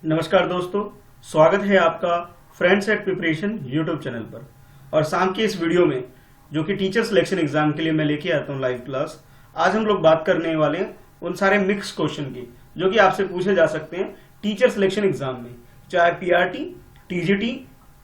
नमस्कार दोस्तों, स्वागत है आपका friends at preparation YouTube channel पर। और शाम के इस वीडियो में जो कि टीचर सिलेक्शन एग्जाम के लिए मैं लेके आता हूँ लाइव क्लास, आज हम लोग बात करने वाले हैं उन सारे मिक्स क्वेश्चन की जो कि आपसे पूछे जा सकते हैं टीचर सिलेक्शन एग्जाम में, चाहे पीआरटी, टीजीटी,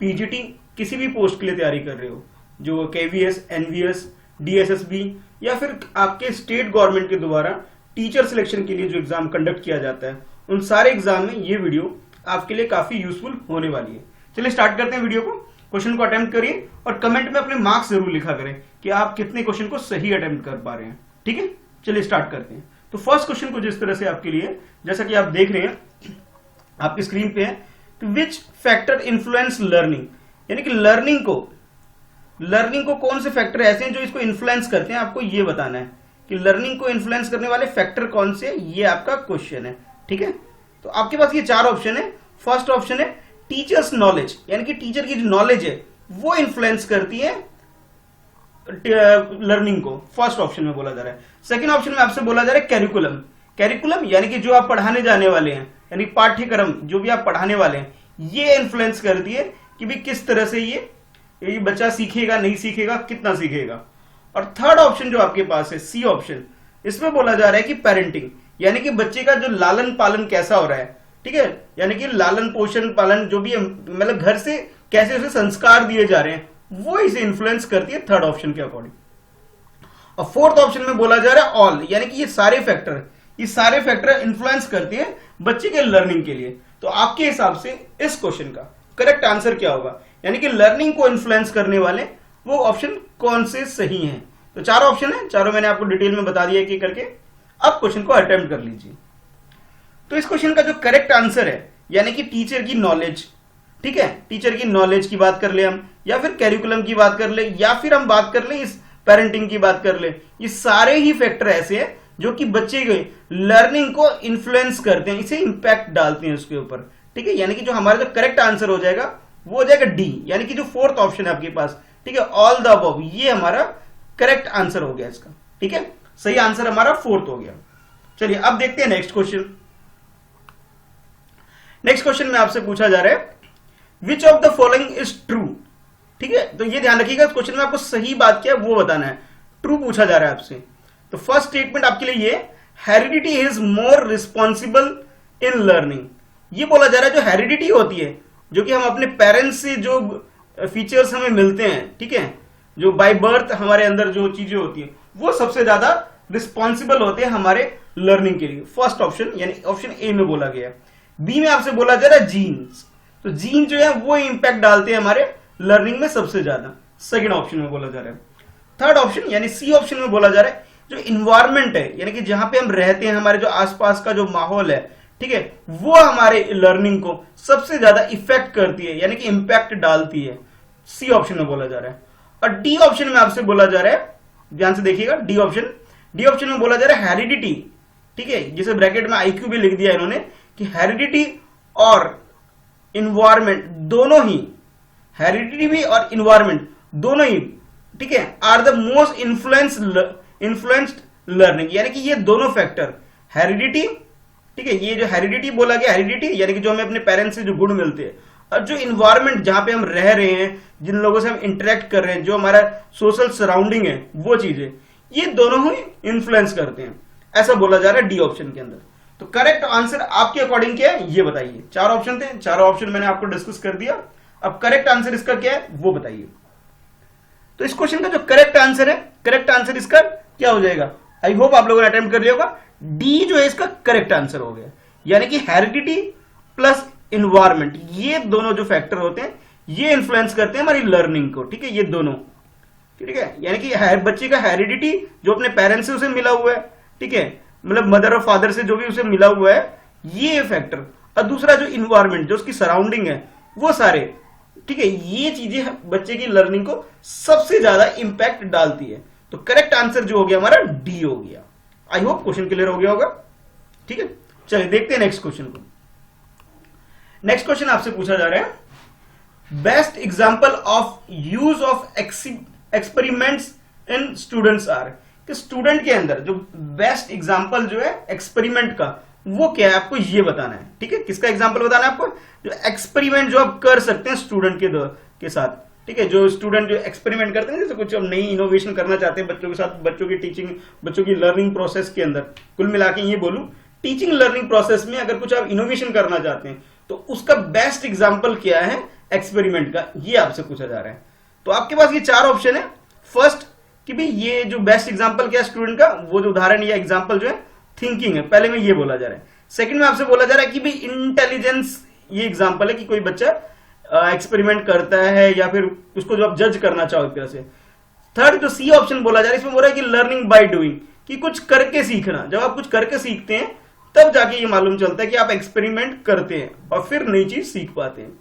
पीजीटी किसी भी पोस्ट के लिए तैयारी कर रहे हो, जो केवीएस, एनवीएस, डीएसएसबी या फिर आपके स्टेट गवर्नमेंट के द्वारा टीचर सिलेक्शन के लिए जो एग्जाम कंडक्ट किया जाता है, उन सारे एग्जाम में ये वीडियो आपके लिए काफी यूजफुल होने वाली है। चलिए स्टार्ट करते हैं वीडियो को। क्वेश्चन को अटेम्प्ट करिए और कमेंट में अपने मार्क्स जरूर लिखा करें कि आप कितने क्वेश्चन को सही अटेम्प्ट कर पा रहे हैं। ठीक है, चलिए स्टार्ट करते हैं। तो फर्स्ट क्वेश्चन को जिस तरह से आपके लिए, जैसा कि आप देख रहे हैं आपकी स्क्रीन पे है, तो विच फैक्टर इन्फ्लुएंस लर्निंग, यानी कि लर्निंग को कौन से फैक्टर ऐसे हैं जो इसको इन्फ्लुएंस करते हैं, आपको ये बताना है कि लर्निंग को इन्फ्लुएंस करने वाले फैक्टर कौन से, ये आपका क्वेश्चन है। ठीक है, तो आपके पास ये चार ऑप्शन है। फर्स्ट ऑप्शन है टीचर्स नॉलेज, यानी कि टीचर की जो नॉलेज है वो इन्फ्लुएंस करती है लर्निंग को, फर्स्ट ऑप्शन में बोला जा रहा है। सेकंड ऑप्शन में आपसे बोला जा रहा है कैरिकुलम यानी कि जो आप पढ़ाने जाने वाले हैं, यानी पाठ्यक्रम जो भी आप पढ़ाने वाले हैं, ये इन्फ्लुएंस करती है कि भी किस तरह से ये बच्चा सीखेगा, नहीं सीखेगा, कितना सीखेगा। और थर्ड ऑप्शन जो आपके पास है, सी ऑप्शन, इसमें बोला जा रहा है कि पेरेंटिंग, यानी कि बच्चे का जो लालन पालन कैसा हो रहा है। ठीक है, यानी कि लालन पोषण पालन जो भी मतलब घर से कैसे उसे संस्कार दिए जा रहे हैं, वो इसे इन्फ्लुएंस करती है थर्ड ऑप्शन के अकॉर्डिंग। और फोर्थ ऑप्शन में बोला जा रहा है ऑल, यानी कि ये सारे फैक्टर इन्फ्लुएंस करते हैं बच्चे के लर्निंग के लिए। तो आपके हिसाब से इस क्वेश्चन का करेक्ट आंसर क्या होगा, यानी कि लर्निंग को इन्फ्लुएंस करने वाले वो ऑप्शन कौन से सही हैं। तो चार ऑप्शन है, चारों मैंने आपको डिटेल में बता दिया कि करके। अब क्वेश्चन को अटेम्प्ट कर लीजिए। तो इस क्वेश्चन का जो करेक्ट आंसर है, यानी कि टीचर की नॉलेज, ठीक है, टीचर की नॉलेज की बात कर ले हम, या फिर कैरिकुलम की बात कर ले, या फिर हम बात कर ले इस पेरेंटिंग की बात कर ले, ये सारे ही फैक्टर ऐसे हैं जो कि बच्चे के लर्निंग को इन्फ्लुएंस करते हैं, इसे इंपैक्ट डालते हैं उसके ऊपर। ठीक है, यानी कि जो हमारा जो करेक्ट आंसर हो जाएगा वो हो जाएगा डी, यानी कि जो फोर्थ ऑप्शन है आपके पास। ठीक है, ऑल द अबव, ये हमारा करेक्ट आंसर हो गया इसका। ठीक है, सही आंसर हमारा फोर्थ हो गया। चलिए अब देखते हैं नेक्स्ट क्वेश्चन। नेक्स्ट क्वेश्चन में आपसे पूछा जा रहा है which of the following is true. ठीक है, तो ये ध्यान रखिएगा, इस क्वेश्चन में आपको सही बात क्या है वो बताना है। ट्रू पूछा जा रहा है आपसे। तो फर्स्ट स्टेटमेंट आपके लिए ये, heredity is more responsible in learning. ये बोला जा रहा है जो हेरिडिटी होती है, जो कि हम अपने पेरेंट्स से जो फीचर्स हमें मिलते हैं, ठीक है, जो बाय बर्थ हमारे अंदर जो चीजें होती हैं, वो सबसे ज्यादा रिस्पॉन्सिबल होते हैं हमारे लर्निंग के लिए। फर्स्ट ऑप्शन यानी ऑप्शन ए में बोला गया। बी में आपसे बोला जा रहा है जीन्स, तो जीन जो है वो इंपैक्ट डालते हैं हमारे लर्निंग में सबसे ज्यादा, सेकंड ऑप्शन में बोला जा रहा है। थर्ड ऑप्शन यानी सी ऑप्शन में बोला जा रहा है जो इन्वायरमेंट है, यानी कि जहां पे हम रहते हैं, हमारे जो आसपास का जो माहौल है, ठीक है, वो हमारे लर्निंग को सबसे ज्यादा इफेक्ट करती है, यानी कि इंपैक्ट डालती है, सी ऑप्शन में बोला जा रहा है। और डी ऑप्शन में आपसे बोला जा रहा है, ध्यान से देखिएगा, डी ऑप्शन में बोला जा रहा है हेरिडिटी। ठीक है, जिसे ब्रैकेट में आईक्यू भी लिख दिया इन्होंने कि हेरिडिटी और इन्वायरमेंट दोनों ही, हेरिडिटी भी और इन्वायरमेंट दोनों ही, ठीक है, are the most influenced learning, यानी कि ये दोनों फैक्टर हेरिडिटी, ठीक है, ये जो हेरिडिटी बोला गया, हेरिडिटी यानी कि जो हमें अपने पेरेंट्स से जो गुण मिलते हैं, और जो इन्वायरमेंट जहां पे हम रह रहे हैं, जिन लोगों से हम इंटरेक्ट कर रहे हैं, जो हमारा सोशल सराउंडिंग है, वो चीजें, ये दोनों ही इन्फ्लुएंस करते हैं, ऐसा बोला जा रहा है डी ऑप्शन के अंदर। तो करेक्ट आंसर आपके अकॉर्डिंग क्या है ये बताइए। चार ऑप्शन थे, चारों ऑप्शन मैंने आपको डिस्कस कर दिया। अब करेक्ट आंसर इसका क्या है वो बताइए। तो इस क्वेश्चन का जो करेक्ट आंसर है, करेक्ट आंसर इसका क्या हो जाएगा, आई होप आप लोगों ने अटेम्प्ट कर लिया होगा। डी जो है इसका करेक्ट आंसर हो गया, यानी कि हेरिडिटी प्लस इन्वायरमेंट, ये दोनों जो फैक्टर होते हैं ये इन्फ्लुएंस करते हैं हमारी लर्निंग को। ठीक है, ये दोनों, ठीक है, यानी कि बच्चे का हेरिडिटी जो अपने पेरेंट्स से उसे मिला हुआ है, ठीक है, मतलब मदर और फादर से जो भी उसे मिला हुआ है, ये फैक्टर, और दूसरा जो इन्वायरमेंट जो उसकी सराउंडिंग है, वो सारे, ठीक है, ये चीजें बच्चे की लर्निंग को सबसे ज्यादा इंपैक्ट डालती है। तो करेक्ट आंसर जो हो गया हमारा डी हो गया। आई होप क्वेश्चन क्लियर हो गया होगा। ठीक है, चलिए देखते हैं नेक्स्ट क्वेश्चन को। नेक्स्ट क्वेश्चन आपसे पूछा जा रहा है best example of use of experiments in students are, कि स्टूडेंट के अंदर जो बेस्ट एग्जांपल जो है एक्सपेरिमेंट का, वो क्या है आपको ये बताना है। ठीक है, किसका एग्जाम्पल बताना है आपको? जो एक्सपेरिमेंट जो आप कर सकते हैं स्टूडेंट के साथ। ठीक है, जो स्टूडेंट जो एक्सपेरिमेंट करते हैं, जैसे कुछ अब नई इनोवेशन करना चाहते हैं बच्चों के साथ, बच्चों की टीचिंग, बच्चों की लर्निंग प्रोसेस के अंदर, कुल मिला के ये बोलूं टीचिंग लर्निंग प्रोसेस में अगर कुछ आप इनोवेशन करना चाहते हैं तो उसका बेस्ट एग्जाम्पल क्या है एक्सपेरिमेंट का, ये आपसे पूछा जा रहा है। तो आपके पास ये चार ऑप्शन है। फर्स्ट कि भाई ये जो बेस्ट एग्जाम्पल क्या है स्टूडेंट का, वो जो उदाहरण या एग्जाम्पल जो है थिंकिंग है, पहले में ये बोला जा रहा है। सेकंड में आपसे बोला जा रहा है कि भाई इंटेलिजेंस, ये एग्जाम्पल है कि कोई बच्चा एक्सपेरिमेंट करता है या फिर उसको जो आप जज करना चाहो एक तरह से। थर्ड जो सी ऑप्शन बोला जा रहा है, इसमें बोला है कि लर्निंग बाय डूइंग, कि कुछ करके सीखना। जब आप कुछ करके सीखते हैं तब जाके ये मालूम चलता है कि आप एक्सपेरिमेंट करते हैं और फिर नई चीज सीख पाते हैं।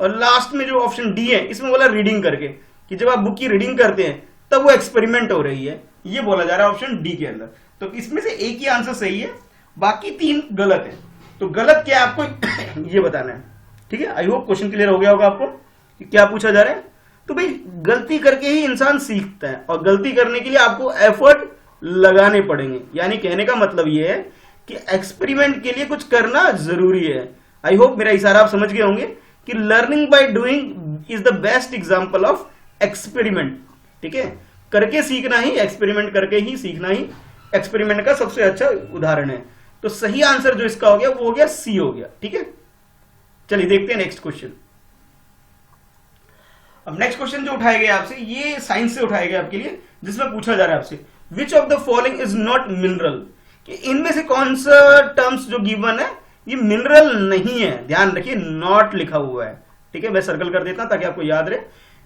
और लास्ट में जो ऑप्शन डी है, इसमें बोला रीडिंग करके, कि जब आप बुक की रीडिंग करते हैं तब वो एक्सपेरिमेंट हो रही है, ये बोला जा रहा है ऑप्शन डी के अंदर। तो इसमें से एक ही आंसर सही है, बाकी तीन गलत है। तो गलत क्या है आपको ये बताना है। ठीक है, आई होप क्वेश्चन क्लियर हो गया होगा आपको कि क्या पूछा जा रहा है। तो भाई गलती करके ही इंसान सीखता है और गलती करने के लिए आपको एफर्ट लगाने पड़ेंगे। यानी कहने का मतलब ये है कि एक्सपेरिमेंट के लिए कुछ करना जरूरी है। आई होप मेरा इशारा आप समझ गए होंगे कि learning by doing is the best example of experiment. ठीक है, करके सीखना ही, एक्सपेरिमेंट करके ही सीखना ही एक्सपेरिमेंट का सबसे अच्छा उदाहरण है। तो सही आंसर जो इसका हो गया वो हो गया सी हो गया। ठीक है, चलिए देखते हैं नेक्स्ट क्वेश्चन। अब नेक्स्ट क्वेश्चन जो उठाया गया आपसे, ये साइंस से उठाया गया आपके लिए, जिसमें पूछा जा रहा है आपसे which of the following is not mineral, कि इनमें से कौन सा टर्म्स जो गिवन है ये मिनरल नहीं है। ध्यान रखिए नॉट लिखा हुआ है। ठीक है, मैं सर्कल कर देता हूं ताकि आपको याद रहे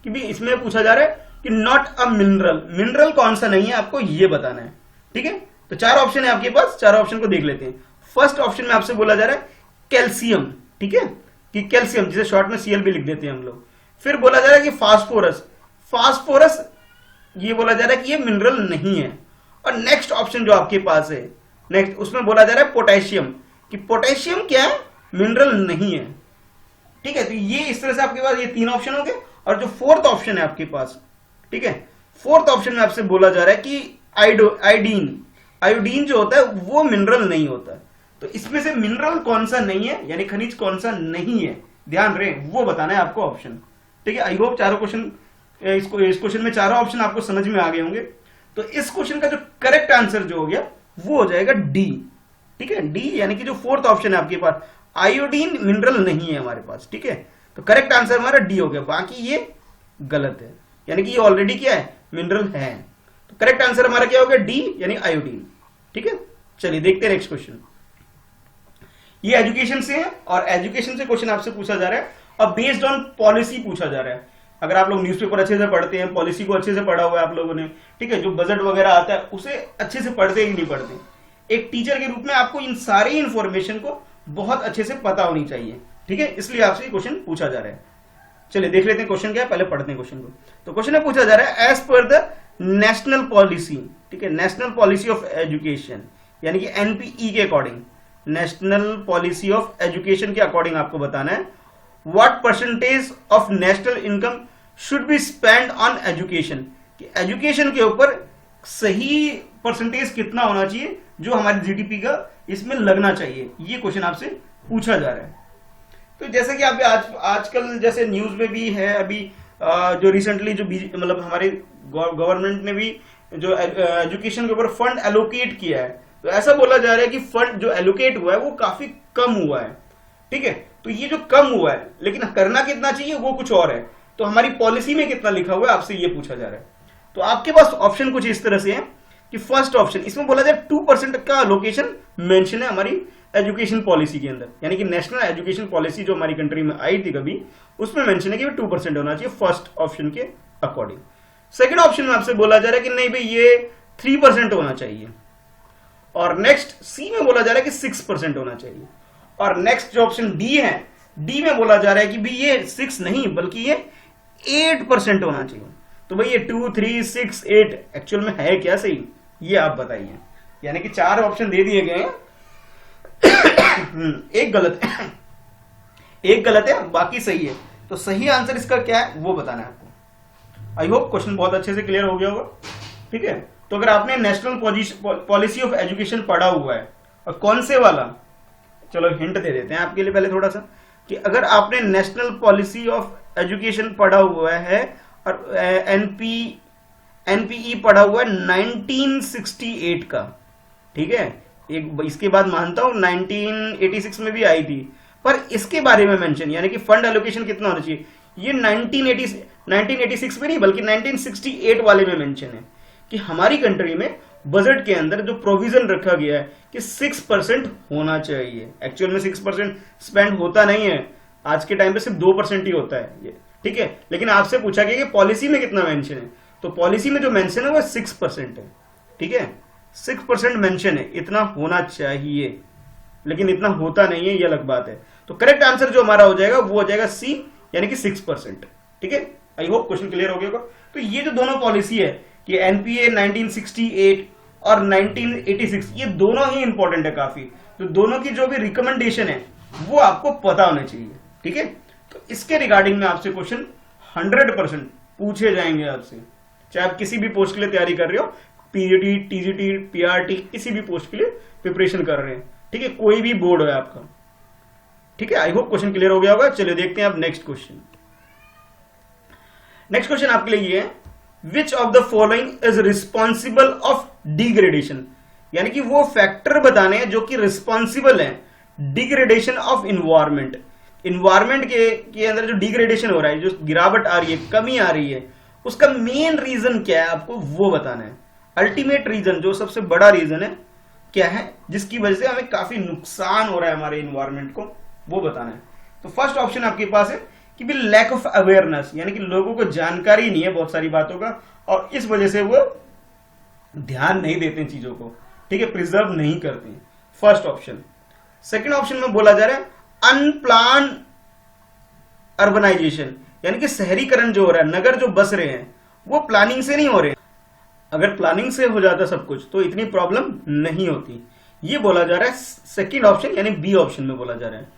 कि भी इसमें पूछा जा रहा है कि नॉट अ मिनरल, मिनरल कौन सा नहीं है आपको ये बताना है। ठीक है, तो चार ऑप्शन है आपके पास, चार ऑप्शन को देख लेते हैं। फर्स्ट ऑप्शन में आपसे बोला जा रहा है कैल्शियम। ठीक है, कि कैल्शियम, जिसे शॉर्ट में सीएल भी लिख देते हैं हम लोग। फिर बोला जा रहा है कि फास्फोरस, फास्फोरस ये बोला जा रहा है कि ये मिनरल नहीं है। और नेक्स्ट ऑप्शन जो आपके पास है नेक्स्ट, उसमें बोला जा रहा है पोटेशियम, कि पोटेशियम क्या है, मिनरल नहीं है। ठीक है, तो ये इस तरह से आपके पास ये तीन ऑप्शन हो गए। और जो फोर्थ ऑप्शन है आपके पास, ठीक है, फोर्थ ऑप्शन में आपसे बोला जा रहा है कि आयोडीन, आयोडीन जो होता है वो मिनरल नहीं होता। तो इसमें से मिनरल कौन सा नहीं है, यानी खनिज कौन सा नहीं है, ध्यान रहे वो बताना है आपको ऑप्शन। ठीक है, आई होप चारों क्वेश्चन, इस क्वेश्चन में चारों ऑप्शन आपको समझ में आ गए होंगे। तो इस क्वेश्चन का जो करेक्ट आंसर जो हो गया वो हो जाएगा डी। ठीक है, डी यानी कि जो फोर्थ ऑप्शन है आपके पास, आयोडीन मिनरल नहीं है हमारे पास। ठीक है, तो करेक्ट आंसर हमारा डी हो गया, बाकी ये गलत है, यानी कि ये ऑलरेडी क्या है, मिनरल है। तो करेक्ट आंसर हमारा क्या हो गया, डी यानी आयोडीन। ठीक है, चलिए देखते हैं नेक्स्ट क्वेश्चन। ये एजुकेशन से है और एजुकेशन से क्वेश्चन आपसे पूछा जा रहा है और बेस्ड ऑन पॉलिसी पूछा जा रहा है। अगर आप लोग न्यूज़पेपर अच्छे से पढ़ते हैं, पॉलिसी को अच्छे से पढ़ा हुआ है आप लोगों ने, ठीक है, जो बजट वगैरह आता है उसे अच्छे से पढ़ते ही नहीं पढ़ते, एक टीचर के रूप में आपको इन सारी इंफॉर्मेशन को बहुत अच्छे से पता होनी चाहिए। ठीक है, इसलिए आपसे ये क्वेश्चन पूछा जा रहा है। चलिए देख लेते हैं क्वेश्चन क्या है, पहले पढ़ते हैं क्वेश्चन को। तो क्वेश्चन में पूछा जा रहा है as per the national policy, ठीक है, नेशनल पॉलिसी ऑफ एजुकेशन यानी कि एनपीई के according, national policy of education के अकॉर्डिंग आपको बताना है what percentage of national income should be spend on education, कि एजुकेशन के ऊपर सही परसेंटेज कितना होना चाहिए जो हमारी जीडीपी का इसमें लगना चाहिए, ये क्वेश्चन आपसे पूछा जा रहा है। तो जैसे कि आप आजकल जैसे न्यूज में भी है, अभी जो रिसेंटली जो मतलब हमारे गवर्नमेंट ने भी जो एजुकेशन के ऊपर फंड एलोकेट किया है, तो ऐसा बोला जा रहा है कि फंड जो एलोकेट हुआ है वो काफी कम हुआ है। ठीक है, तो ये जो कम हुआ है लेकिन करना कितना चाहिए वो कुछ और है, तो हमारी पॉलिसी में कितना लिखा हुआ है आपसे ये पूछा जा रहा है। तो आपके पास ऑप्शन कुछ इस तरह से है कि फर्स्ट ऑप्शन, इसमें बोला जाए 2% का अलोकेशन मेंशन है हमारी एजुकेशन पॉलिसी के अंदर, यानी कि नेशनल एजुकेशन पॉलिसी जो हमारी कंट्री में आई थी कभी, उसमें मेंशन है कि 2% होना चाहिए फर्स्ट ऑप्शन के अकॉर्डिंग। सेकंड ऑप्शन में आपसे बोला जा रहा है कि नहीं भाई ये 3% होना चाहिए, और नेक्स्ट सी में बोला जा रहा है कि 6% होना चाहिए, और नेक्स्ट जो ऑप्शन डी है, डी में बोला जा रहा है कि भाई ये 6 नहीं बल्कि ये 8% होना चाहिए। तो भाई ये 2, 3, 6, 8 एक्चुअल में है क्या सही, ये आप बताइए। यानी कि 4 ऑप्शन दे दिए गए हैं, एक गलत है, एक गलत है, बाकी सही है। तो सही आंसर इसका क्या है वो बताना है आपको। आई होप क्वेश्चन बहुत अच्छे से क्लियर हो गया होगा। ठीक है, तो अगर आपने नेशनल पॉलिसी ऑफ एजुकेशन पढ़ा हुआ है, और कौन से वाला, चलो हिंट दे देते हैं आपके लिए पहले थोड़ा सा, कि अगर आपने नेशनल पॉलिसी ऑफ एजुकेशन पढ़ा हुआ है और एनपीई पढ़ा हुआ है 1968 का, ठीक है, एक इसके बाद मानता हूं 1986 में भी आई थी, पर इसके बारे में मेंशन यानी कि फंड एलोकेशन कितना होना चाहिए, ये 1986 में नहीं बल्कि 1968 वाले में मेंशन है कि हमारी कंट्री में बजट के अंदर जो प्रोविजन रखा गया है कि 6% होना चाहिए। एक्चुअल में 6% स्पेंड होता नहीं है, आज के टाइम पे सिर्फ 2% ही होता है ये, ठीक है। लेकिन आपसे पूछा गया कि पॉलिसी में कितना मेंशन है, तो पॉलिसी में जो मेंशन है वो 6% है, ठीक है, 6% मेंशन है, इतना होना चाहिए, लेकिन इतना होता नहीं है, ये अलग बात है। तो करेक्ट आंसर जो हमारा हो जाएगा वो हो जाएगा सी, यानी कि 6%, ठीक है। आई होप क्वेश्चन क्लियर हो गया होगा। तो ये जो दोनों पॉलिसी है कि एनपीए 1968 और 1986, ये दोनों ही इंपॉर्टेंट है काफी, तो दोनों की जो भी रिकमेंडेशन है वो आपको पता होना चाहिए, ठीक है। तो इसके रिगार्डिंग में आपसे क्वेश्चन 100% पूछे जाएंगे आपसे, चाहे आप किसी भी पोस्ट के लिए तैयारी कर रहे हो, पीजीटी, टीजीटी, पीआरटी, किसी भी पोस्ट के लिए प्रिपरेशन कर रहे हैं, ठीक है, कोई भी बोर्ड है आपका, ठीक है। आई होप क्वेश्चन क्लियर हो गया होगा। चलिए देखते हैं अब नेक्स्ट क्वेश्चन। नेक्स्ट क्वेश्चन आपके लिए ये है, which of the following is responsible of degradation, यानी कि वो फैक्टर बताने हैं जो कि रिस्पॉन्सिबल है डिग्रेडेशन ऑफ इन्वायरमेंट। इन्वायरमेंट के अंदर जो डिग्रेडेशन हो रहा है, जो गिरावट आ रही है, कमी आ रही है, उसका मेन रीजन क्या है आपको वो बताना है। अल्टीमेट रीजन, जो सबसे बड़ा रीजन है क्या है जिसकी वजह से हमें काफी नुकसान हो रहा है हमारे इन्वायरमेंट को, वो बताना है। तो फर्स्ट ऑप्शन आपके पास है कि भी लैक ऑफ अवेयरनेस, यानी कि लोगों को जानकारी नहीं है बहुत सारी बातों का और इस वजह से वो ध्यान नहीं देते चीजों को, ठीक है, प्रिजर्व नहीं करते, फर्स्ट ऑप्शन। सेकंड ऑप्शन में बोला जा रहा है अनप्लान अर्बनाइजेशन, यानी कि शहरीकरण जो हो रहा है, नगर जो बस रहे हैं वो प्लानिंग से नहीं हो रहे हैं। अगर प्लानिंग से हो जाता सब कुछ तो इतनी प्रॉब्लम नहीं होती, ये बोला जा रहा है सेकंड ऑप्शन, यानी बी ऑप्शन में बोला जा रहा है।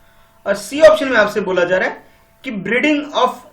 और सी ऑप्शन में आपसे बोला जा रहा है कि ब्रीडिंग ऑफ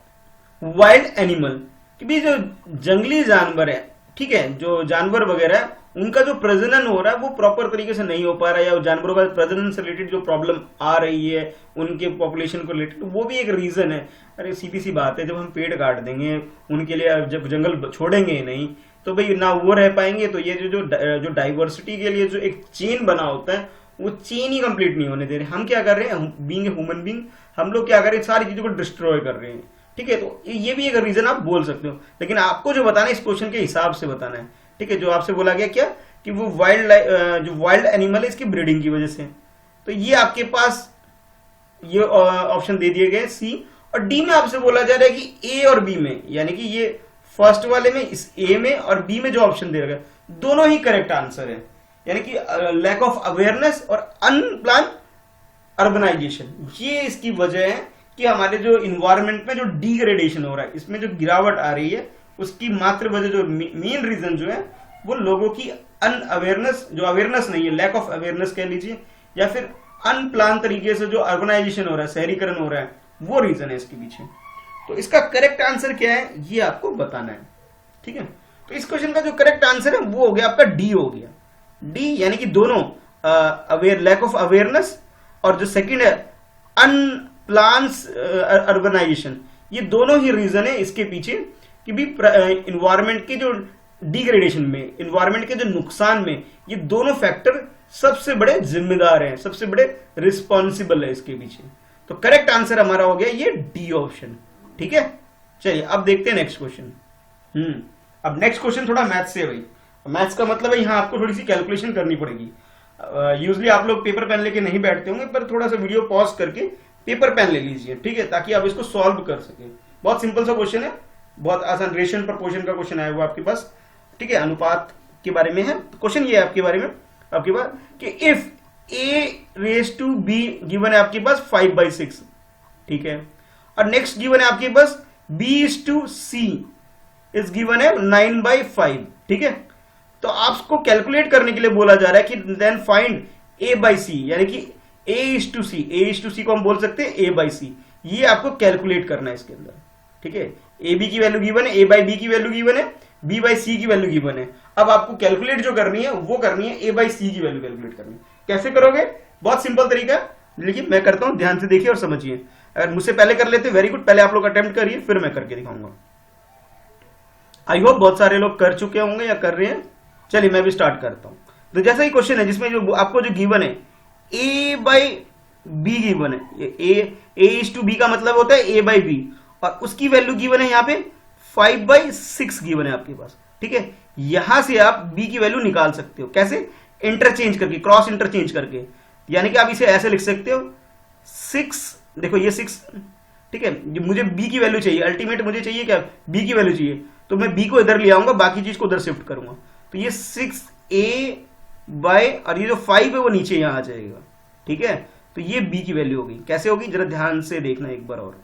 वाइल्ड एनिमल, कि भी जो जंगली जानवर है, ठीक है, जो जानवर वगैरह है, उनका जो प्रजनन हो रहा है वो प्रॉपर तरीके से नहीं हो पा रहा है, या जानवरों का प्रजनन से रिलेटेड जो प्रॉब्लम आ रही है उनके पॉपुलेशन को रिलेटेड, वो भी एक रीजन है। अरे सीधी सी बात है, जब हम पेड़ काट देंगे उनके लिए, जब जंगल छोड़ेंगे नहीं तो भाई ना वो रह पाएंगे, तो ये जो डाइवर्सिटी के लिए जो एक चेन बना होता है वो चेन ही कंप्लीट नहीं होने दे रहे। हम क्या कर रहे हैं, बीइंग ह्यूमन बीइंग, हम लोग क्या कर रहे हैं, सारी चीजों को डिस्ट्रॉय कर रहे हैं, ठीक है। तो ये भी एक रीजन आप बोल सकते हो, लेकिन आपको जो बताना है इस क्वेश्चन के हिसाब से बताना है, ठीक है। जो आपसे बोला गया क्या कि वो जो वाइल्ड एनिमल है इसकी ब्रीडिंग की वजह से, तो ये आपके पास ये ऑप्शन दे दिए गए सी। और डी में आपसे बोला जा रहा है कि ए और बी में, यानी कि ये फर्स्ट वाले में, इस ए में और बी में जो ऑप्शन दे रखा है दोनों ही करेक्ट आंसर है, यानी कि लैक ऑफ अवेयरनेस और अनप्लान अर्बनाइजेशन, ये इसकी वजह है कि हमारे जो इन्वायरमेंट में जो डिग्रेडेशन हो रहा है, इसमें जो गिरावट आ रही है, उसकी मात्र वजह, जो मेन रीजन जो है वो लोगों की अनअवेयरनेस, जो अवेयरनेस नहीं है, लैक ऑफ अवेयरनेस कह लीजिए, या फिर अनप्लान तरीके से जो अर्बनाइजेशन हो रहा है, शहरीकरण हो रहा है, वो रीजन है इसके पीछे। तो इसका करेक्ट आंसर क्या है ये आपको बताना है, ठीक है। तो इस क्वेश्चन का जो करेक्ट आंसर है वो हो गया आपका डी हो गया, डी, यानी कि दोनों लैक ऑफ अवेयरनेस और जो सेकंड है अनप्लान अर्बनाइजेशन, ये दोनों ही रीजन है इसके पीछे कि भी इन्वायरमेंट के जो डिग्रेडेशन में, इन्वायरमेंट के जो नुकसान में, ये दोनों फैक्टर सबसे बड़े जिम्मेदार हैं, सबसे बड़े रिस्पॉन्सिबल है इसके पीछे। तो करेक्ट आंसर हमारा हो गया ये डी ऑप्शन, ठीक है। चलिए अब देखते हैं नेक्स्ट क्वेश्चन। अब नेक्स्ट क्वेश्चन थोड़ा मैथ्स से है भाई। मैथ्स का मतलब है यहाँ आपको थोड़ी सी कैलकुलेशन करनी पड़ेगी। यूजली आप लोग पेपर पेन लेके नहीं बैठते होंगे, पर थोड़ा सा वीडियो पॉज करके पेपर पेन ले लीजिए, ठीक है, ताकि आप इसको सॉल्व कर सके। बहुत सिंपल सा क्वेश्चन है, बहुत आसान, रेशियो प्रपोर्शन का क्वेश्चन आया हुआ आपके पास, ठीक है, अनुपात के बारे में है क्वेश्चन। ये है आपके बारे में, आपके पास कि इफ a⁻b गिवन है आपके पास 5/6, ठीक है, और नेक्स्ट गिवन है आपके पास b⁻c इस गिवन है 9/5, ठीक है। तो आपको कैलकुलेट करने के लिए बोला जा रहा है कि देन फाइंड a/c, यानी कि a⁻c को हम बोल सकते हैं a/c, ये आपको कैलकुलेट करना है इसके अंदर, ठीक है। ab की वैल्यू गिवन है, a/b की वैल्यू गिवन है, b/c की वैल्यू गिवन है। अब आपको कैलकुलेट जो करनी है वो करनी है a/c की वैल्यू कैलकुलेट करनी है। कैसे करोगे? बहुत सिंपल तरीका, लेकिन मैं करता हूं, ध्यान से देखिए और समझिए। अगर मुझसे पहले कर लेते वेरी गुड, पहले आप लोग अटेम्प्ट करिए फिर मैं करके दिखाऊंगा। आई होप बहुत सारे लोग कर चुके होंगे या कर रहे हैं। चलिए मैं भी स्टार्ट करता हूं। तो जैसा ही क्वेश्चन है जिसमें जो आपको जो गिवन है a बाई बी गिवन है, ए इज टू बी का मतलब होता है a बाई बी, और उसकी वैल्यू गिवन है यहाँ पे 5/6 गिवन है आपके पास। ठीक है, यहां से आप b की वैल्यू निकाल सकते हो। कैसे? इंटरचेंज करके, क्रॉस इंटरचेंज करके। यानी कि आप इसे ऐसे लिख सकते हो 6, देखो ये 6, ठीक है, मुझे b की वैल्यू चाहिए, अल्टीमेट मुझे चाहिए क्या, b की वैल्यू चाहिए, तो मैं b को इधर ले आऊंगा, बाकी चीज को उधर शिफ्ट करूंगा। तो ये 6a बाय, और ये जो 5 है वो नीचे यहां आ जाएगा। ठीक है, तो ये b की वैल्यू होगी। कैसे होगी जरा ध्यान से देखना एक बार और।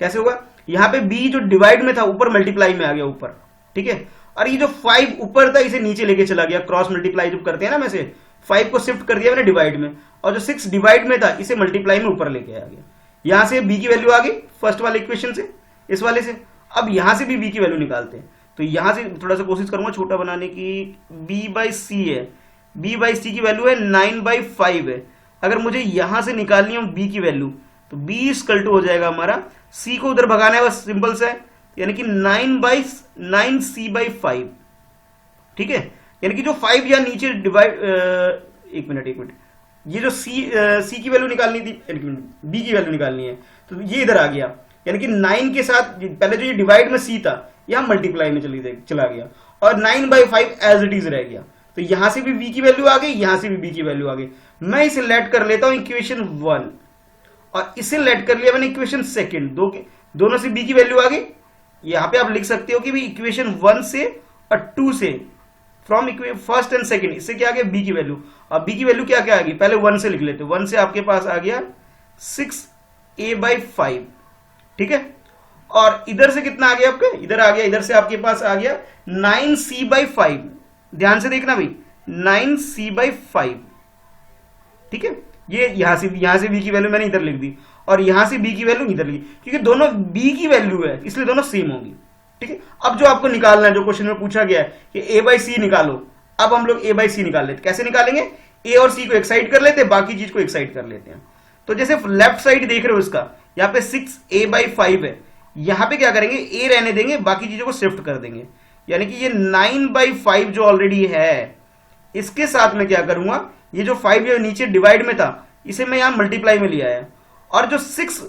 कैसे होगा? यहाँ पे b जो डिवाइड में था ऊपर मल्टीप्लाई में आ गया ऊपर। ठीक है, और ये जो 5 ऊपर था इसे नीचे लेके चला गया, क्रॉस मल्टीप्लाई जब करते हैं ना, में से 5 को शिफ्ट कर दिया मैंने डिवाइड में, और जो 6 डिवाइड में था इसे मल्टीप्लाई में ऊपर लेके आ गया। यहां से b की वैल्यू आ गई फर्स्ट वाले इक्वेशन से, इस वाले से। अब यहां से भी b की वैल्यू निकालते हैं। तो यहां से थोड़ा सा कोशिश करूंगा छोटा बनाने की। b/c है, b/c की वैल्यू है 9/5 है। अगर मुझे यहां से निकालनी है b की वैल्यू, तो b इक्वल टू हो जाएगा हमारा, c को उधर भगाना है बस, सिंपल सा है, यानी कि 9/9c/5। ठीक है, यानी कि जो 5 या नीचे डिवाइड, एक मिनट, ये जो c की वैल्यू निकालनी थी, b की वैल्यू निकालनी है, तो ये इधर आ गया। यानी कि 9 के साथ पहले जो ये डिवाइड में c था यहां मल्टीप्लाई में चला गया, और 9/5 एज इट इज रह गया। तो यहां से भी b की वैल्यू आ गई, यहां से भी b की वैल्यू आ गई। मैं इसे लेट कर लेता हूं इक्वेशन 1, और इसे लेट कर लिया मैंने इक्वेशन 2, दोनों से b की वैल्यू आ गई। यहां पे आप लिख सकते हो कि भाई इक्वेशन 1 से और 2 से, फ्रॉम फर्स्ट एंड सेकंड, इससे क्या आ गया b की वैल्यू। और b की वैल्यू क्या क्या आ गई, पहले 1 से लिख लेते, 1 से आपके पास आ गया 6a/5। ठीक है, और इधर से कितना आ गया आपके, इधर आ गया, इधर से आपके पास आ गया 9c/5। ध्यान से देखना भाई, 9c/5। ठीक है, ये यहां से b की वैल्यू मैंने इधर लिख दी, और यहां से b की वैल्यू इधर लिखी, क्योंकि दोनों b की वैल्यू है इसलिए दोनों सेम होंगी। ठीक है, अब जो आपको निकालना है, जो क्वेश्चन में पूछा गया है कि a/c निकालो, अब हम लोग a/c निकाल लेते। कैसे निकालेंगे? a और c को एक साइड कर लेते हैं, बाकी चीज को एक साइड कर लेते हैं। तो जैसे लेफ्ट साइड देख रहे हो इसका, यहाँ पे 6a/5 है, यहां पे क्या करेंगे, a रहने देंगे, बाकी चीजों को शिफ्ट कर देंगे। यानी कि ये 9/5 जो ऑलरेडी है, इसके साथ में क्या करूंगा, ये जो 5 जो नीचे डिवाइड में था इसे मैं यहां मल्टीप्लाई में ले आया, और जो 6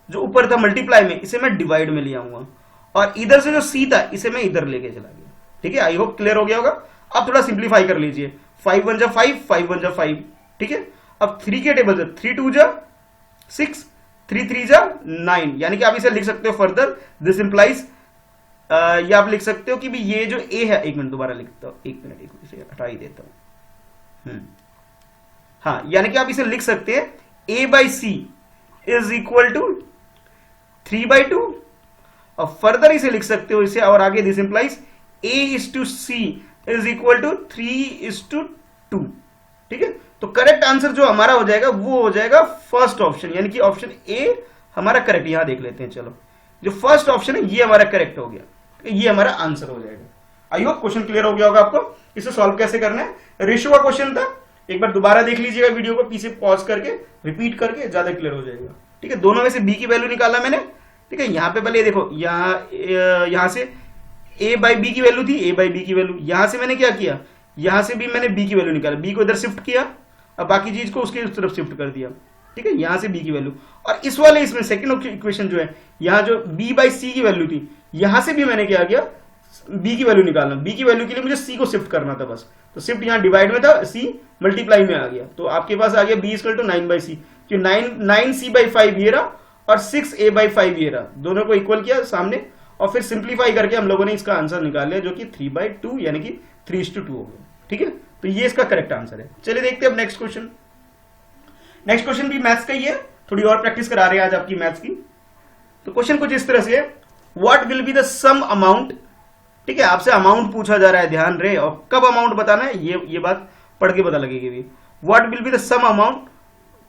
जो ऊपर था मल्टीप्लाई में इसे मैं डिवाइड में ले आऊंगा, और इधर से जो c था इसे मैं इधर लेके चला गया। ठीक है, आई होप क्लियर हो गया होगा। अब थोड़ा सिंप्लीफाई कर लीजिए, 5 1 जा 5, 5 1 जा 5। ठीक है, अब 3 के टेबल से 3 2 जा 6, 3 3 जा 9। यानी कि आप इसे लिख सकते हो फर्दर, दिस इंप्लाइज, या आप लिख सकते हो कि भी ये जो a है, एक मिनट दोबारा लिखता हूं, एक मिनट इसे हटा ही देता हूं। हाँ, यानी कि आप इसे लिख सकते हैं a/c इज इक्वल टू 3/2, और फर्दर इसे लिख सकते हो इसे, और आगे this implies a/c is equal to 3/2। ठीक है, तो करेक्ट आंसर जो हमारा हो जाएगा वो हो जाएगा फर्स्ट ऑप्शन, यानी कि ऑप्शन ए हमारा करेक्ट। यहां देख लेते हैं, चलो जो फर्स्ट ऑप्शन है ये हमारा करेक्ट हो गया, ये हमारा आंसर हो जाएगा। आई होप क्वेश्चन क्लियर हो गया होगा आपको। इसे सॉल्व कैसे करना है, रेशियो का क्वेश्चन था, एक बार दोबारा देख लीजिएगा वीडियो को, पीछे पॉज करके रिपीट करके, ज्यादा क्लियर हो जाएगा। ठीक है, दोनों में से b की वैल्यू निकाला मैंने। ठीक है, यहां पे पहले देखो, यहां से a/b की वैल्यू थी, a/b की वैल्यू, यहां से मैंने क्या किया, यहां से भी मैंने b की वैल्यू निकाला, b को इधर शिफ्ट किया, अब बाकी चीज को उसके उस तरफ शिफ्ट कर दिया। ठीक है, यहां से b की वैल्यू, और इस वाले इसमें सेकंड इक्वेशन जो है, यहां जो b/c की वैल्यू थी, यहां से भी मैंने क्या किया, b की वैल्यू निकालना। b की वैल्यू के लिए मुझे c को शिफ्ट करना था बस, तो शिफ्ट यहां डिवाइड में था, c मल्टीप्लाई में आ गया, तो आपके पास आ गया b इक्वल टू 9/c, जो 9c/5 ये रहा, और 6a/5 ये रहा, दोनों को इक्वल किया सामने, और फिर सिंप्लीफाई करके हम लोगों ने इसका आंसर निकाल लिया, जो कि 3/2 यानी कि 3:2 हो गया। ठीक है, तो ये इसका करेक्ट आंसर है। चलिए देखते हैं अब नेक्स्ट क्वेश्चन। नेक्स्ट क्वेश्चन भी मैथ्स का ही है, थोड़ी और प्रैक्टिस करा रहे हैं आज आपकी मैथ्स की। तो क्वेश्चन कुछ इस तरह से है, what will be the sum amount. ठीक है, आपसे अमाउंट पूछा जा रहा है, ध्यान रहे, और कब अमाउंट बताना है ये बात पढ़ के पता लगेगी भी। What will be the sum amount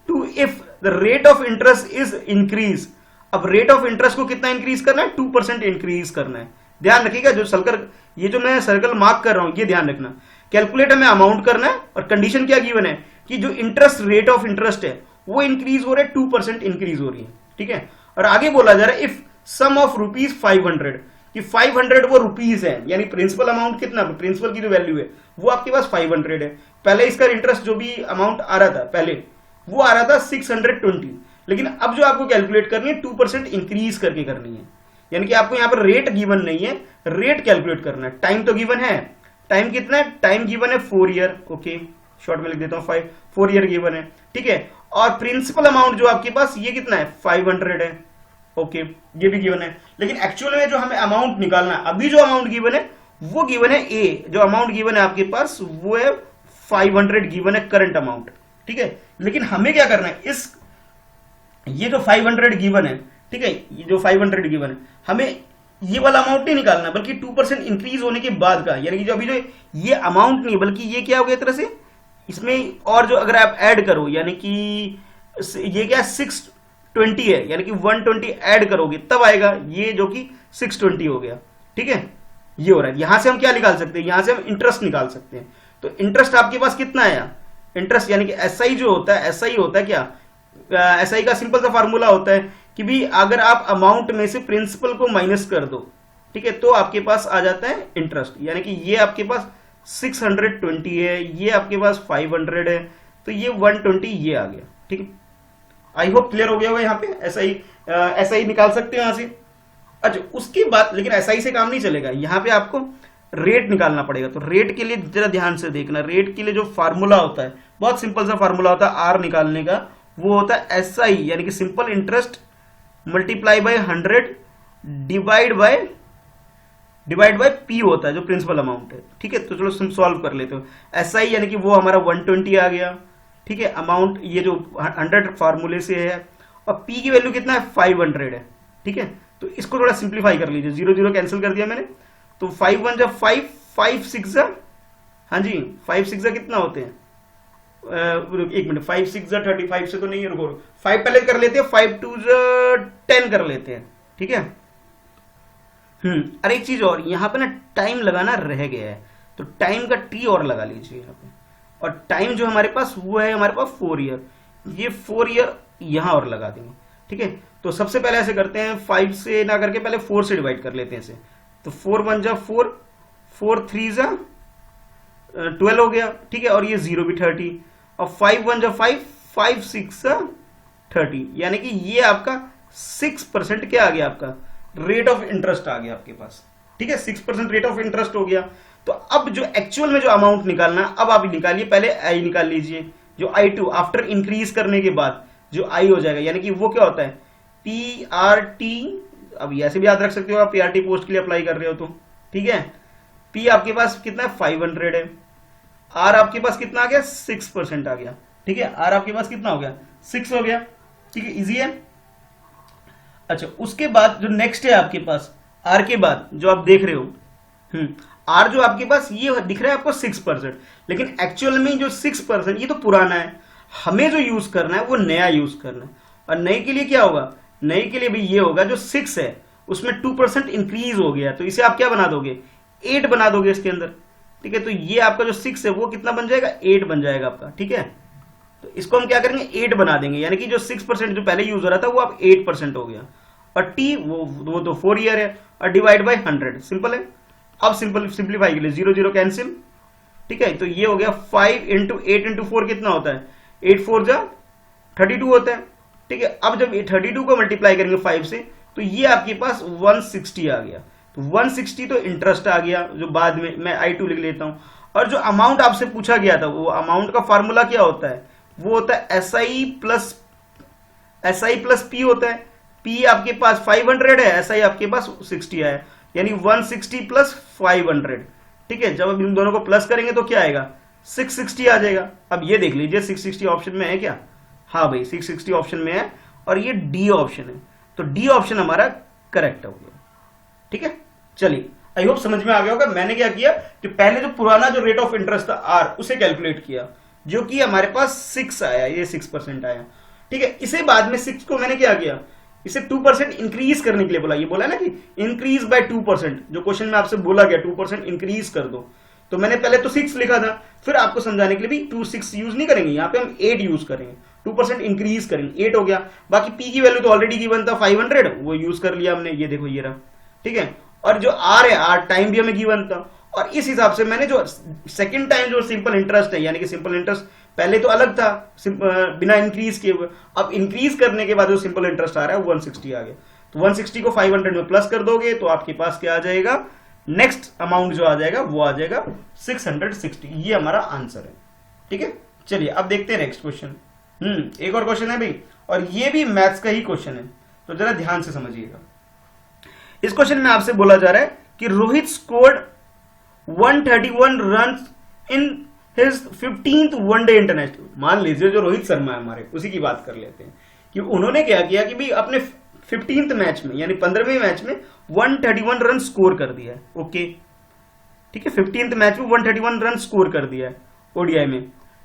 to if the rate of interest is increase. अब रेट ऑफ इंटरेस्ट को कितना इंक्रीज करना है, 2% इंक्रीज करना है। ध्यान रखिएगा, जो सर्कल, ये जो मैं सर्कल मार्क कर रहा हूं ये ध्यान रखना। कैलकुलेटर में अमाउंट करना है, और कंडीशन क्या गिवन है कि जो इंटरेस्ट, रेट ऑफ इंटरेस्ट है वो इंक्रीज हो रहे 2% इंक्रीज हो रही है, ठीक है। और आगे बोला जा रहा है इफ सम ऑफ रुपीज 500, कि 500 वो रुपीज है, यानी प्रिंसिपल अमाउंट कितना, प्रिंसिपल की जो वैल्यू है वो आपके पास 500 है। पहले इसका इंटरेस्ट जो भी अमाउंट आ रहा था पहले वो आ रहा था 620, लेकिन अब जो आपको कैलकुलेट करनी है 2% इंक्रीज करके करनी है, यानी कि आपको यहां पर रेट गिवन नहीं है, रेट कैलकुलेट करना है। टाइम तो गिवन है, टाइम कितना है, टाइम गिवन है 4 ईयर, ओके शॉर्ट में लिख देता हूं 4 ईयर गिवन है, ठीक है। और प्रिंसिपल अमाउंट जो आपके पास ये कितना है 500 है, ओके ये भी गिवन है। लेकिन एक्चुअल में जो हमें अमाउंट निकालना है, अभी जो अमाउंट गिवन है वो गिवन है ए, जो अमाउंट गिवन है आपके पास वो है 500 गिवन है करंट अमाउंट, ठीक है। लेकिन हमें क्या करना है, इस ये जो 500 गिवन है, ठीक है, ये जो 500 गिवन है हमें ये वाला अमाउंट नहीं निकालना बल्कि 2% इंक्रीज होने के बाद का, यानी कि जो अभी जो ये अमाउंट नहीं बल्कि ये क्या हो गया तरह से इसमें, और जो अगर आप ऐड करो यानी कि ये क्या 620 है, यानी कि 120 ऐड करोगे तब आएगा ये जो कि 620 हो गया, ठीक है। ये हो रहा है, यहां से हम क्या निकाल सकते हैं, यहां से हम इंटरेस्ट निकाल सकते हैं। तो इंटरेस्ट आपके पास कितना आया, इंटरेस्ट यानी कि एसआई जो होता है, एसआई होता है क्या, एसआई का सिंपल सा फार्मूला होता है कि भी अगर आप अमाउंट में से प्रिंसिपल को माइनस कर दो, ठीक है, तो आपके पास आ जाता है इंटरेस्ट, यानी कि ये आपके पास 620 है, ये आपके पास 500 है, तो ये 120 ये आ गया, ठीक है। आई होप क्लियर हो गया होगा, यहाँ पे एसआई निकाल सकते हो यहां से। अच्छा उसके बाद लेकिन एसआई से काम नहीं चलेगा, यहाँ पे आपको रेट निकालना पड़ेगा। तो रेट के लिए जरा ध्यान से देखना, रेट के लिए जो फार्मूला होता है बहुत सिंपल सा फार्मूला होता है आर निकालने का, वो होता है एसआई यानी कि simple interest multiply by 100 divide by P होता है जो प्रिंसिपल अमाउंट है, ठीक है। तो चलो हम सॉल्व कर लेते हो। एसआई यानी कि वो हमारा 120 आ गया, ठीक है, अमाउंट ये जो 100 फार्मूले से है, और पी की वैल्यू कितना है 500 है, ठीक है। तो इसको थोड़ा सिंप्लीफाई कर लीजिए, 0 0 कैंसिल कर दिया मैंने, तो 5 1 जा 5, 5 6 जा, हाँ जी 5 6 जा कितना होते हैं, एक मिनट 5 6 जा 35 से तो नहीं है, रुको 5 पहले कर लेते हैं, 5 2 जा 10 कर लेते हैं, ठीक है। अरे एक चीज और यहाँ पे ना टाइम लगाना रह गया है, तो टाइम का टी और लगा लीजिए यहाँ पे, और टाइम जो हमारे पास वो है हमारे पास 4 ईयर, ये 4 ईयर यहां और लगा देंगे, ठीक है। तो सबसे पहले ऐसे करते हैं 5 से ना करके पहले 4 से डिवाइड कर लेते हैं इसे, तो 4 1 जा 4, 4 3 जा 12 हो गया, ठीक है, और ये 0 भी 30, और 5 1 जा 5, 5 6 जा 30, यानी कि ये आपका 6% क्या आ गया, आपका रेट ऑफ इंटरेस्ट आ गया आपके पास, ठीक है, 6% रेट ऑफ इंटरेस्ट हो गया। तो अब जो एक्चुअल में जो अमाउंट निकालना अब आप निकालिए, पहले आई निकाल लीजिए, जो I2 आफ्टर इंक्रीज करने के बाद जो आई हो जाएगा, यानी कि वो क्या होता है PRT, अब ऐसे भी याद रख सकते हो आप, PRT पोस्ट के लिए अप्लाई कर रहे हो तो, ठीक है। P आपके पास कितना है 500 है, R आपके पास कितना आ गया 6% आ गया, ठीक है, R आपके पास कितना हो गया 6 हो गया, ठीक है, इजी है। अच्छा उसके बाद जो नेक्स्ट है आपके पास R के बाद जो आप देख रहे हो, R जो आपके पास ये दिख रहा है आपको 6%, लेकिन एक्चुअल में जो 6% ये तो पुराना है, हमें जो यूज करना है वो नया यूज करना है। और नए के लिए क्या होगा, नए के लिए भी ये होगा जो 6 है उसमें 2% इंक्रीज हो गया, तो इसे आप क्या बना दोगे 8 बना दोगे इसके अंदर, ठीक है। तो ये आपका जो 6 है वो कितना बन जाएगा 8 बन जाएगा आपका, ठीक है। तो इसको हम क्या करेंगे 8 बना देंगे, यानी कि जो 6% जो पहले यूज हो रहा था वो अब 8% हो गया, और टी वो तो 4 ईयर है, और डिवाइड बाय 100 सिंपल है। अब सिंप्लीफाई के लिए 0 0 कैंसिल, ठीक है, तो ये हो गया 5 इंटू 8 इंटू 4 कितना होता है 8 4 जा 32 होता है, ठीक है। अब जब 32 को मल्टीप्लाई करेंगे 5 से तो ये आपके पास 160 आ गया, तो 160 तो इंटरेस्ट आ गया, जो बाद में मैं I2 लिख लेता हूं। और जो अमाउंट आपसे पूछा गया था वो अमाउंट का फार्मूला क्या होता है, वो होता है SI प्लस P होता है। P आपके पास 500 है, SI आपके पास 60 आया, यानी 160 प्लस 500, ठीक है। जब अब इन दोनों को प्लस करेंगे तो क्या आएगा 660 आ जाएगा। अब ये देख लीजिए 660 ऑप्शन में है क्या, हाँ भाई 660 ऑप्शन में है, और ये डी ऑप्शन है, तो डी ऑप्शन हमारा करेक्ट हो गया, ठीक है। चलिए आई होप समझ में आ गया होगा। मैंने क्या किया कि पहले जो पुराना जो रेट ऑफ इंटरेस्ट था R उसे कैलकुलेट किया, जो कि हमारे पास 6 आया, ये 6% आया, ठीक है। इसे बाद में 6 को मैंने क्या किया, इसे 2% इंक्रीज करने के लिए बोला, ये बोला ना कि इंक्रीज बाय 2%, जो क्वेश्चन में आपसे बोला गया 2% इंक्रीज कर दो, तो मैंने पहले तो 6 लिखा था, फिर आपको समझाने के लिए भी 2 6 यूज नहीं करेंगे, यहाँ पे हम 8 यूज करेंगे, 2% इंक्रीज करेंगे, 8 हो गया। बाकी पी की वैल्यू तो ऑलरेडी गिवन था 500, वो यूज कर लिया हमने, ये देखो ये रहा, ठीक है। और जो आर है, आर टाइम भी हमें गिवन था, और इस हिसाब से मैंने जो सेकंड टाइम जो सिंपल इंटरेस्ट है, यानी कि सिंपल इंटरेस्ट पहले तो अलग था बिना इंक्रीज किए हुए, अब इंक्रीज करने के बाद जो सिंपल इंटरेस्ट आ रहा है 160 आ गया। तो 160 को 500 में प्लस कर दोगे तो आपके पास क्या आ जाएगा, नेक्स्ट अमाउंट जो आ जाएगा वो आ जाएगा 660। ये हमारा आंसर है, ठीक है। चलिए अब देखते हैं नेक्स्ट क्वेश्चन। एक और क्वेश्चन है भाई, और ये भी मैथ्स का ही क्वेश्चन है, तो जरा ध्यान से समझिएगा। इस क्वेश्चन में आपसे बोला जा रहा है कि Rohit scored 131 run in his 15th one day international. मान लीजिए जो रोहित शर्मा है हमारे, उसी की बात कर लेते हैं कि उन्होंने क्या किया कि भाई अपने 15th मैच में यानी 15वें मैच में 131 रन स्कोर कर दिया है। ओके, ठीक है, 15th मैच में 131 रन स्कोर कर दिया है ओडीआई में।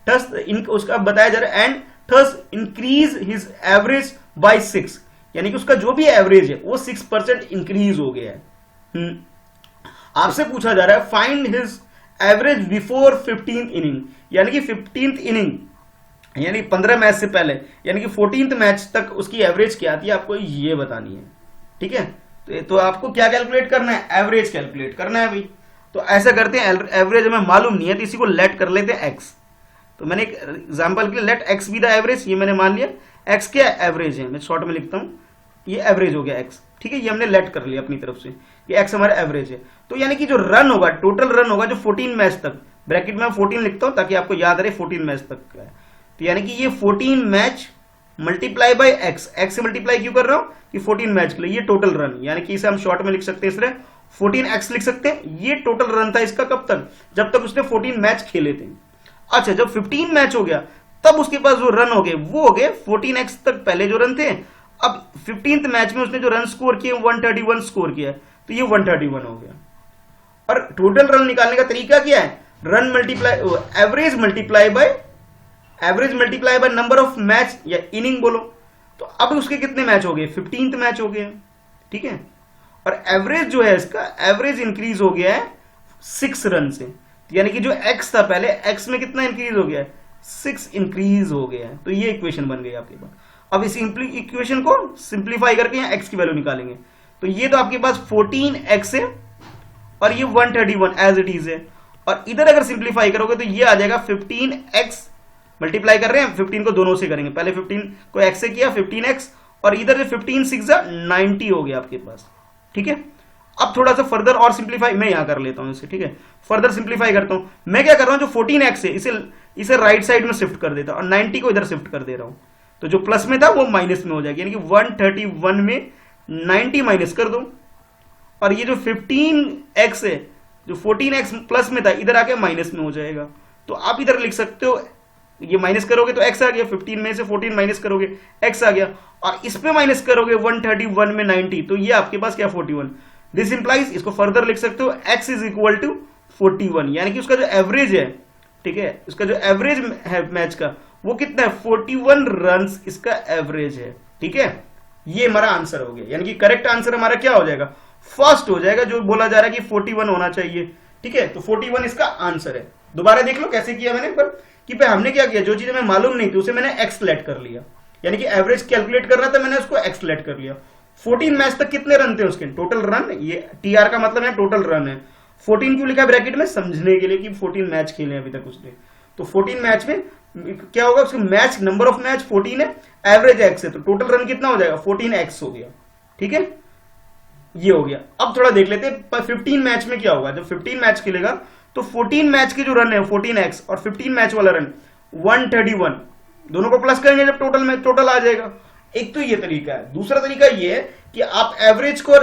थस उसका बताया जा रहा है and thus increase his average by 6, यानी कि उसका जो भी एवरेज है वो 6% इंक्रीज हो गया है। आपसे पूछा जा रहा है find his average before 15th inning, यानी कि 15th इनिंग यानी 15 मैच से पहले, यानी कि 14th मैच तक उसकी एवरेज क्या थी आपको ये बतानी है, ठीक है। तो आपको क्या कैलकुलेट करना है, एवरेज कैलकुलेट करना है भाई। तो ऐसा करते हैं, एवरेज हमें मालूम नहीं है तो इसी को लेट कर लेते हैं एक्स। तो मैंने एक एग्जांपल के लिए let x be the average, ये मैंने मान लिया एक्स क्या एवरेज है, मैं शॉर्ट में लिखता हूं, ये एवरेज हो गया एक्स, ठीक है। ये हमने लेट कर लिया अपनी तरफ से, ये एक्स हमारा एवरेज है। तो यानी कि जो रन होगा, टोटल रन होगा जो 14 मैच तक, ब्रैकेट में 14 लिखता हूं ताकि आपको याद रहे 14 मैच तक का है। तो यानी कि ये 14 match multiply by x, x से मल्टीप्लाई क्यों कर रहा हूं कि 14 मैच के लिए ये टोटल रन, यानी कि इसे हम शॉर्ट में लिख सकते हैं, इसलिए 14x लिख सकते हैं। ये टोटल रन था इसका कब तक, जब तक उसने 14 मैच खेले थे। अच्छा, जब 15 मैच हो गया तब उसके पास जो रन हो गए वो हो गए 14x तक पहले जो रन थे। अब 15th मैच में उसने जो रन स्कोर किए 131 स्कोर किया, तो ये 131 हो गया। और टोटल रन निकालने का तरीका क्या है, run multiply average multiply by number of match या इनिंग बोलो। तो अब उसके कितने मैच हो गए, 15th मैच हो गए, ठीक है। और एवरेज जो है इसका एवरेज इंक्रीज हो गया है 6 रन से, यानी कि जो एक्स था पहले, एक्स में कितना इंक्रीज हो गया है, 6 इंक्रीज हो गया है। तो ये इक्वेशन बन गई आपके पास। अब इस इक्वेशन को सिंप्लीफाई करके यहाँ एक्स की वैल्यू निकालेंगे। तो ये तो आपके पास 14x है और ये 131 एज इट इज है। और इधर अगर सिंप्लीफाई करोगे तो ये आ जाएगा 15x, मल्टीप्लाई कर रहे हैं 15 को दोनों से करेंगे, पहले 15 को x से किया 15x, और इधर जो 15 6 90 हो गया आपके पास, ठीक है। अब थोड़ा सा फर्दर और सिंप्लीफाई मैं यहां कर लेता हूं इसे, ठीक है। फर्दर सिंप्लीफाई करता हूं, मैं क्या कर रहा हूं, जो 14x है इसे राइट साइड में शिफ्ट कर देता हूं और 90 को इधर शिफ्ट कर दे रहा हूं। तो जो प्लस में था वो माइनस में हो जाएगा, यानी कि 131 में 90 माइनस कर दो, और ये जो 15x है जो 14x प्लस में था इधर आके माइनस में हो जाएगा। तो आप इधर लिख सकते हो, ये माइनस करोगे तो x आ गया, 15 में से 14 माइनस करोगे x आ गया, और इस पे माइनस करोगे 131 में 90, तो ये आपके पास क्या 41। दिस इंप्लाइज, इसको फर्दर लिख सकते हो x इज इक्वल टू 41, यानी कि उसका जो एवरेज है, ठीक है, उसका जो एवरेज है मैच का वो कितना है 41 रन्स इसका एवरेज है, ठीक है। ये हमारा आंसर हो गया, यानी कि करेक्ट आंसर हमारा क्या हो जाएगा, फर्स्ट हो जाएगा, जो बोला जा रहा है कि 41 होना चाहिए, ठीक है। तो 41 इसका आंसर है। दोबारा देख लो कैसे किया मैंने, पर कि भाई हमने क्या किया, जो चीज हमें मालूम नहीं थी उसे मैंने एक्स लेट कर लिया, यानी कि एवरेज कैलकुलेट करना था, मैंने उसको एक्स लेट कर लिया। 14 मैच तक कितने रन थे उसके, टोटल रन, ये टीआर का मतलब है टोटल रन है। 14 क्यों लिखा ब्रैकेट में, समझने के लिए कि 14 मैच खेले अभी तक उसने। तो 14 मैच में क्या होगा, उसके मैच नंबर ऑफ मैच 14 है, एवरेज एक्स है, तो टोटल रन कितना हो जाएगा 14x हो गया, ठीक है। ये हो गया। अब थोड़ा देख लेते हैं 15 मैच में क्या होगा। जब 15 मैच खेलेगा तो 14 मैच के जो रन है 14x और 15 मैच वाला रन 131, दोनों को प्लस करेंगे जब टोटल में टोटल आ जाएगा। एक तो ये तरीका है। दूसरा तरीका ये है कि आप एवरेज को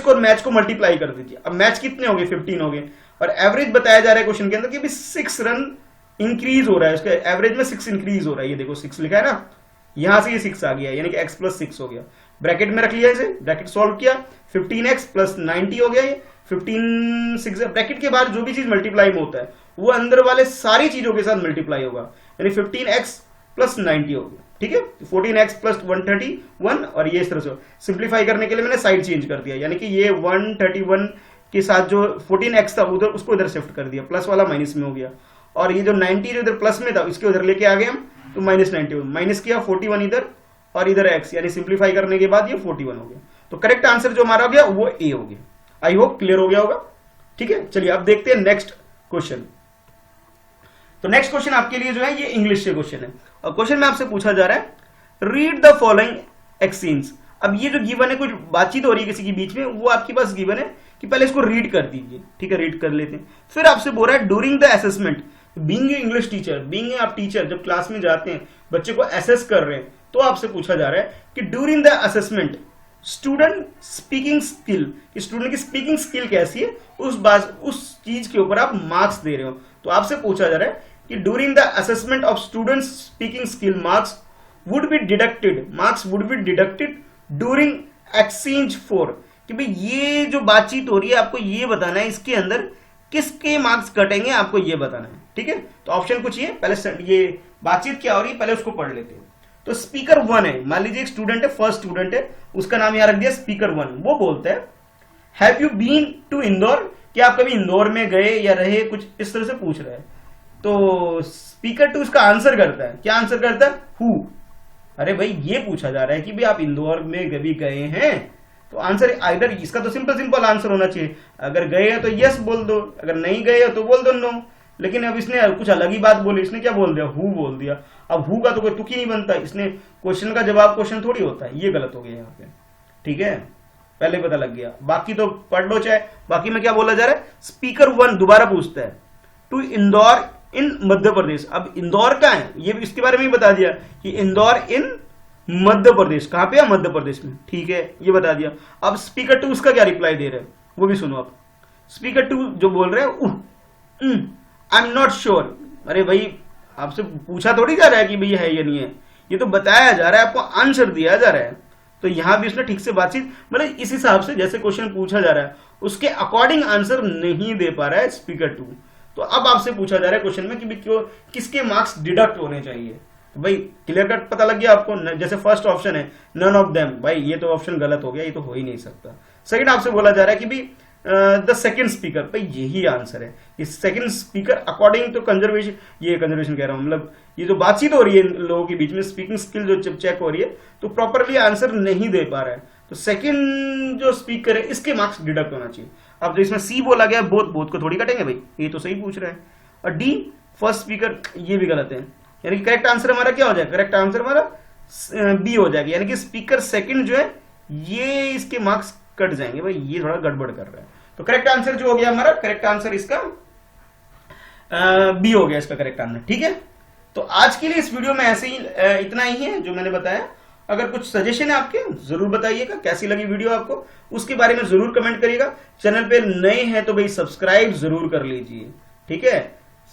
और मैच को मल्टीप्लाई कर दीजिए। अब मैच कितने हो गए 15 हो गए, और एवरेज बताया जा रहा है क्वेश्चन के अंदर कि 6 रन इंक्रीज हो रहा है, उसके एवरेज में 6 इंक्रीज हो रहा है। ये देखो 6 लिखा है ना, यहां से ये 6 आ गया, यानी कि x प्लस 6 हो गया। ब्रैकेट में रख लिया इसे, ब्रैकेट सॉल्व किया, 15x प्लस 90 हो गया। ये 15 6 ब्रैकेट के बाद जो भी चीज मल्टीप्लाई में होता है वो अंदर वाले सारी चीजों के साथ मल्टीप्लाई होगा, यानी 15x प्लस 90 हो गया, ठीक है। 14x प्लस 131, और ये इस तरह से सिंप्लीफाई करने के लिए मैंने साइड चेंज कर दिया, यानी कि ये 131 के साथ जो 14x था उधर उसको इधर शिफ्ट कर दिया, प्लस वाला माइनस में हो गया, और ये जो 90 जो इधर प्लस में था इसके उधर लेके आ गए हम, तो -91, माइनस किया 41 इधर और इधर x, यानी सिंप्लीफाई करने के बाद ये 41 हो गया। तो करेक्ट आंसर जो हमारा हो गया वो ए हो गया। आई होप क्लियर हो गया होगा। ठीक है, चलिए अब देखते हैं नेक्स्ट क्वेश्चन। तो नेक्स्ट क्वेश्चन आपके लिए जो है ये इंग्लिश से क्वेश्चन है और क्वेश्चन में आपसे पूछा जा रहा है रीड द फॉलोइंग एक्सचेंज। अब ये जो गिवन है, कुछ बातचीत हो रही है किसी के बीच में, वो आपके पास गिवन है कि पहले इसको रीड कर दीजिए। ठीक है, रीड कर लेते हैं। फिर आपसे बोल रहा है during the assessment, being English teacher, being आप टीचर जब क्लास में जाते हैं बच्चे को असेस कर रहे हैं, तो आपसे पूछा जा रहा है कि during the assessment student speaking skill, student की स्पीकिंग स्किल कैसी है, उस चीज के ऊपर आप मार्क्स दे रहे हो। तो आपसे पूछा जा रहा है कि during the assessment of student speaking skill marks would be deducted during exchange for, कि भाई ये जो बातचीत हो रही है आपको ये बताना है इसके अंदर किसके मार्क्स कटेंगे, आपको ये बताना है। ठीक है, तो ऑप्शन कुछ ये, पहले ये बातचीत क्या हो रही है पहले उसको पढ़ लेते हैं। तो स्पीकर 1 है, मान लीजिए एक स्टूडेंट है, फर्स्ट स्टूडेंट है, उसका नाम यहां रख दिया स्पीकर 1। वो बोलता है have you been to Indore, क्या आप कभी इंदौर में गए या रहे, कुछ इस तरह से पूछ रहा है। तो स्पीकर 2 इसका आंसर करता है, क्या आंसर करता है, हु। अरे भाई ये पूछा जा रहा है कि भाई आप इंदौर में कभी गए हैं, तो आंसर आइदर, इसका तो सिंपल आंसर होना चाहिए, अगर गए हैं तो यस बोल दो, अगर नहीं गए हो तो बोल दो नो। लेकिन अब इसने कुछ अलग ही बात बोली, इसने क्या बोल दिया, हु बोल दिया। अब हु का तो कोई तुक ही नहीं बनता, इसने क्वेश्चन का जवाब क्वेश्चन थोड़ी होता है, ये गलत हो गया यहाँ पे। ठीक है, पहले पता लग गया, बाकी तो पढ़ लो चाहे। बाकी में क्या बोला जा रहा है, स्पीकर 1 दोबारा पूछता है टू इंदौर इन मध्य प्रदेश। अब इंदौर का है, ये इसके बारे में ही बता दिया कि इंदौर इन मध्य प्रदेश, कहां पे है, मध्य प्रदेश में। ठीक है, ये बता दिया। अब स्पीकर 2 उसका क्या रिप्लाई दे रहे हैं वो भी सुनो आप। स्पीकर 2 जो बोल रहे हैं आई एम नॉट श्योर। अरे भाई आपसे पूछा थोड़ी जा रहा है कि भाई है या नहीं है, ये तो बताया जा रहा है, आपको आंसर दिया जा रहा है। तो यहां भी उसने ठीक से बातचीत, मतलब इस हिसाब से जैसे क्वेश्चन पूछा जा रहा है उसके अकॉर्डिंग आंसर नहीं दे पा रहा है स्पीकर 2। तो अब आपसे पूछा जा रहा है क्वेश्चन में कि क्यों, किसके मार्क्स डिडक्ट होने चाहिए। तो भाई क्लियर कट पता लग गया आपको। जैसे फर्स्ट ऑप्शन है नन ऑफ देम, भाई ये तो ऑप्शन गलत हो गया, ये तो हो ही नहीं सकता। सेकंड आपसे बोला जा रहा है कि भाई द सेकंड स्पीकर, भाई यही आंसर है। इस second speaker according to conservation, ये कंजर्वेशन कह रहा हूं, मतलब ये जो बातचीत हो रही है लोगों के बीच में, स्पीकिंग स्किल जो चेक हो रही है, तो प्रॉपरली आंसर नहीं दे पा रहा है। तो सेकंड जो स्पीकर है इसके मार्क्स डिडक्ट होना चाहिए। अब जो इसमें सी बोला गया, बोथ को थोड़ी कटेंगे भाई, ये तो सही पूछ रहा है। और डी फर्स्ट स्पीकर, ये भी गलत है, यानी कि करेक्ट आंसर हमारा क्या हो जाएगा, करेक्ट आंसर हमारा बी हो जाएगा, यानी कि स्पीकर सेकंड जो है ये इसके मार्क्स कट जाएंगे। भाई ये थोड़ा गड़बड़ कर रहा है। तो करेक्ट आंसर जो हो गया हमारा, करेक्ट आंसर इसका बी हो गया, इसका करेक्ट आंसर। ठीक है, तो आज के लिए इस वीडियो में ऐसे ही इतना ही है जो मैंने बताया। अगर कुछ सजेशन है आपके जरूर बताइएगा, कैसी लगी वीडियो आपको उसके बारे में जरूर कमेंट करिएगा। चैनल पे नए हैं तो भाई सब्सक्राइब जरूर कर लीजिए। ठीक है,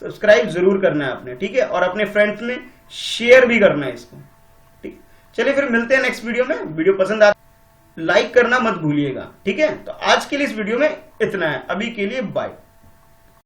सब्सक्राइब जरूर करना है आपने। ठीक है, और अपने फ्रेंड्स में शेयर भी करना है इसको। ठीक, चलिए फिर मिलते हैं नेक्स्ट वीडियो में। वीडियो पसंद आ लाइक करना मत भूलिएगा। ठीक है, तो आज के लिए इस वीडियो में इतना है, अभी के लिए बाय।